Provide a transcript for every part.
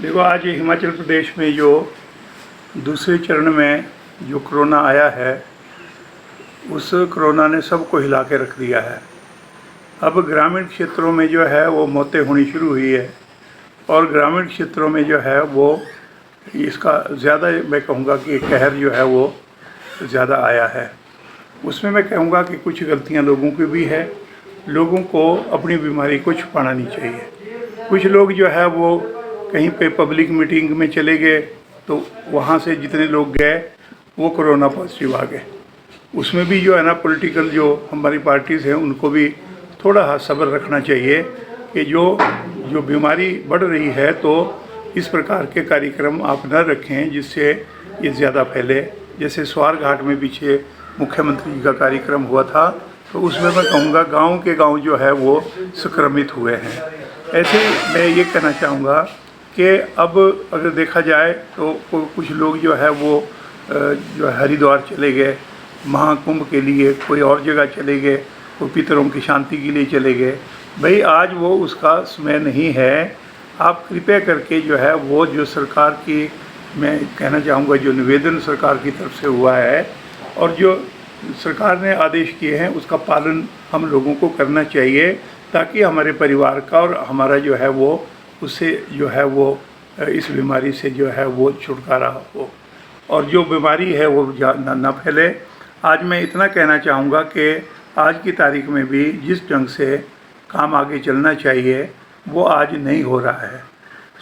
देखो, आज ये हिमाचल प्रदेश में जो दूसरे चरण में जो कोरोना आया है, उस कोरोना ने सबको हिला के रख दिया है। अब ग्रामीण क्षेत्रों में जो है वो मौतें होनी शुरू हुई है, और ग्रामीण क्षेत्रों में जो है वो इसका ज़्यादा, मैं कहूँगा कि कहर जो है वो ज़्यादा आया है। उसमें मैं कहूँगा कि कुछ गलतियाँ लोगों की भी है। लोगों को अपनी बीमारी को छुपाना नहीं चाहिए। कुछ लोग जो है वो कहीं पे पब्लिक मीटिंग में चले गए, तो वहाँ से जितने लोग गए वो कोरोना पॉजिटिव आ गए। उसमें भी जो है ना, पॉलिटिकल जो हमारी पार्टीज़ हैं उनको भी थोड़ा सब्र रखना चाहिए कि जो बीमारी बढ़ रही है तो इस प्रकार के कार्यक्रम आप न रखें जिससे ये ज़्यादा फैले। जैसे स्वार घाट में पीछे मुख्यमंत्री जी का कार्यक्रम हुआ था, तो उसमें मैं कहूँगा गांव के गांव जो है वो संक्रमित हुए हैं। ऐसे मैं ये कहना चाहूँगा कि अब अगर देखा जाए तो कुछ लोग जो है वो जो हरिद्वार चले गए महाकुंभ के लिए, कोई और जगह चले गए, कोई पितरों की शांति के लिए चले गए। भाई, आज वो उसका समय नहीं है। आप कृपया करके जो है वो जो सरकार की, मैं कहना चाहूँगा, जो निवेदन सरकार की तरफ से हुआ है और जो सरकार ने आदेश किए हैं उसका पालन हम लोगों को करना चाहिए, ताकि हमारे परिवार का और हमारा जो है वो उससे जो है वो इस बीमारी से जो है वो छुटकारा हो और जो बीमारी है वो ना फैले। आज मैं इतना कहना चाहूँगा कि आज की तारीख में भी जिस ढंग से काम आगे चलना चाहिए वो आज नहीं हो रहा है।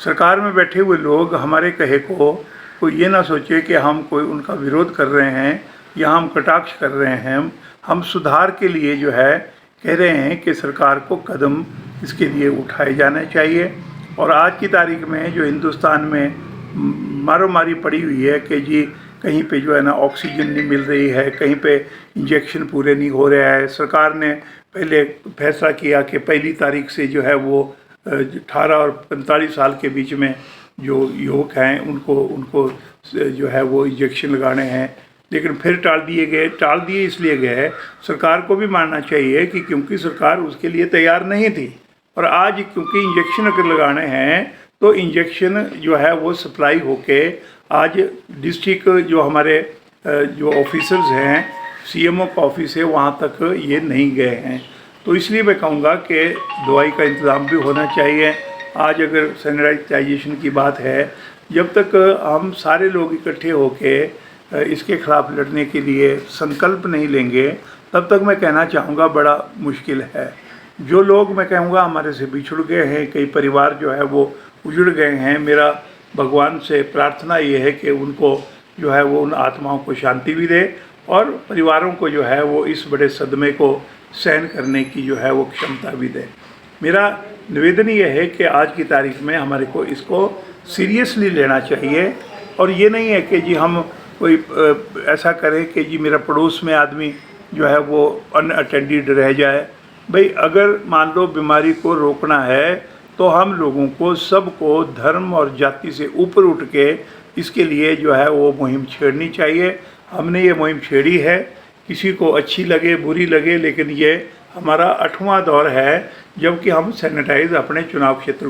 सरकार में बैठे हुए लोग हमारे कहे को कोई ये ना सोचे कि हम कोई उनका विरोध कर रहे हैं या हम कटाक्ष कर रहे हैं। हम सुधार के लिए जो है कह रहे हैं कि सरकार को कदम इसके लिए उठाए जाने चाहिए। और आज की तारीख में जो हिंदुस्तान में मारोमारी पड़ी हुई है कि जी कहीं पे जो है ना ऑक्सीजन नहीं मिल रही है, कहीं पे इंजेक्शन पूरे नहीं हो रहा है। सरकार ने पहले फैसला किया कि पहली तारीख से जो है वो 18 और 45 साल के बीच में जो युवक हैं उनको जो है वो इंजेक्शन लगाने हैं, लेकिन फिर टाल दिए इसलिए गए। सरकार को भी मानना चाहिए कि क्योंकि सरकार उसके लिए तैयार नहीं थी, और आज क्योंकि इंजेक्शन अगर लगाने हैं तो इंजेक्शन जो है वो सप्लाई होके आज डिस्ट्रिक्ट जो हमारे जो ऑफिसर्स हैं, सीएमओ का ऑफिस है, वहाँ तक ये नहीं गए हैं। तो इसलिए मैं कहूँगा कि दवाई का इंतज़ाम भी होना चाहिए। आज अगर सैनिटाइजेशन की बात है, जब तक हम सारे लोग इकट्ठे होके इसके ख़िलाफ़ लड़ने के लिए संकल्प नहीं लेंगे, तब तक मैं कहना चाहूँगा बड़ा मुश्किल है। जो लोग मैं कहूँगा हमारे से बिछड़ गए हैं, कई परिवार जो है वो उजड़ गए हैं, मेरा भगवान से प्रार्थना ये है कि उनको जो है वो उन आत्माओं को शांति भी दे और परिवारों को जो है वो इस बड़े सदमे को सहन करने की जो है वो क्षमता भी दे। मेरा निवेदन ये है कि आज की तारीख में हमारे को इसको सीरियसली लेना चाहिए, और ये नहीं है कि जी हम कोई ऐसा करें कि जी मेरा पड़ोस में आदमी जो है वो अनअटेंडेड रह जाए। भाई, अगर मान लो बीमारी को रोकना है तो हम लोगों को सबको धर्म और जाति से ऊपर उठ के इसके लिए जो है वो मुहिम छेड़नी चाहिए। हमने ये मुहिम छेड़ी है, किसी को अच्छी लगे बुरी लगे, लेकिन ये हमारा 8वां दौर है जबकि हम सैनिटाइज अपने चुनाव क्षेत्र